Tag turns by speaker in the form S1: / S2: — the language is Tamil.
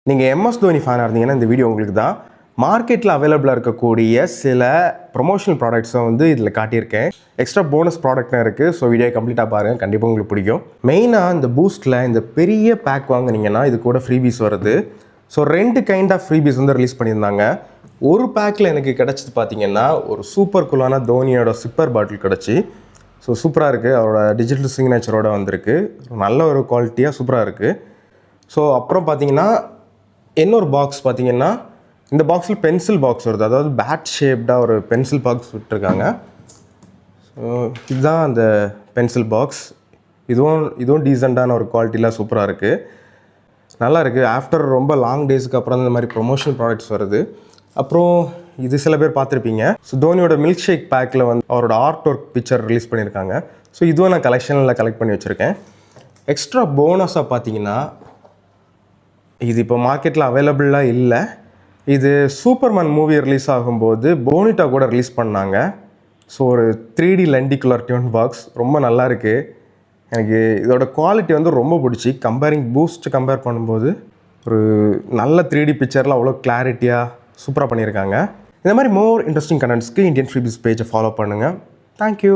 S1: நீங்கள் எம்எஸ் தோனி ஃபேனாக இருந்தீங்கன்னா இந்த வீடியோ உங்களுக்கு தான். மார்க்கெட்டில் அவைலபிளாக இருக்கக்கூடிய சில ப்ரொமோஷனல் ப்ராடக்ட்ஸை வந்து இதில் காட்டியிருக்கேன். எக்ஸ்ட்ரா போனஸ் ப்ராடக்ட்டும் இருக்குது. ஸோ வீடியோ கம்ப்ளீட்டாக பாருங்கள், கண்டிப்பாக உங்களுக்கு பிடிக்கும். மெயினாக இந்த பூஸ்ட்டில் இந்த பெரிய பேக் வாங்குனீங்கன்னா இது கூட ஃப்ரீபீஸ் வருது. ஸோ 2 கைண்ட் ஆஃப் ஃப்ரீபீஸ் வந்து ரிலீஸ் பண்ணியிருந்தாங்க. ஒரு பேக்கில் எனக்கு கிடச்சது பார்த்தீங்கன்னா ஒரு சூப்பர் கூலான தோனியோட சிப்பர் பாட்டில் கிடச்சி. ஸோ சூப்பராக இருக்குது, அவரோட டிஜிட்டல் சிக்னேச்சரோடு வந்திருக்கு. நல்ல ஒரு குவாலிட்டியாக சூப்பராக இருக்குது. ஸோ அப்புறம் பார்த்தீங்கன்னா இன்னொரு பாக்ஸ் பார்த்தீங்கன்னா இந்த பாக்ஸில் பென்சில் பாக்ஸ் வருது, அதாவது பேட் ஷேப்டாக ஒரு பென்சில் பாக்ஸ் விட்டுருக்காங்க. ஸோ இதுதான் அந்த பென்சில் பாக்ஸ். இதுவும் டீசெண்டான ஒரு குவாலிட்டியில் சூப்பராக இருக்குது, நல்லா இருக்குது. ஆஃப்டர் ரொம்ப லாங் டேஸ்க்கு அப்புறம் இந்த மாதிரி ப்ரொமோஷனல் ப்ராடக்ட்ஸ் வருது. அப்புறம் இது சில பேர் பார்த்துருப்பீங்க. ஸோ தோனியோட மில்க் ஷேக் பேக்கில் வந்து அவரோட ஆர்ட் ஒர்க் பிக்சர் ரிலீஸ் பண்ணியிருக்காங்க. ஸோ இதுவும் நான் கலெக்ஷனில் கலெக்ட் பண்ணி வச்சுருக்கேன். எக்ஸ்ட்ரா போனஸாக பார்த்தீங்கன்னா இது இப்போ மார்க்கெட்டில் அவைலபிளாக இல்லை. இது சூப்பர்மேன் மூவி ரிலீஸ் ஆகும்போது போனிட்டா கூட ரிலீஸ் பண்ணாங்க. ஸோ ஒரு 3D லெண்டிகுலர் டியூன் பாக்ஸ் ரொம்ப நல்லா இருக்குது. எனக்கு இதோட குவாலிட்டி வந்து ரொம்ப பிடிச்சி. பூஸ்ட் கம்பேர் பண்ணும்போது ஒரு நல்ல 3D பிக்சரில் அவ்வளோ கிளாரிட்டியாக சூப்பராக பண்ணியிருக்காங்க. இந்த மாதிரி மோர் இன்ட்ரெஸ்டிங் கண்டென்ட்ஸ்க்கு இந்தியன் ஃப்ரீபீஸ் பேஜை ஃபாலோ பண்ணுங்கள். தேங்க்யூ.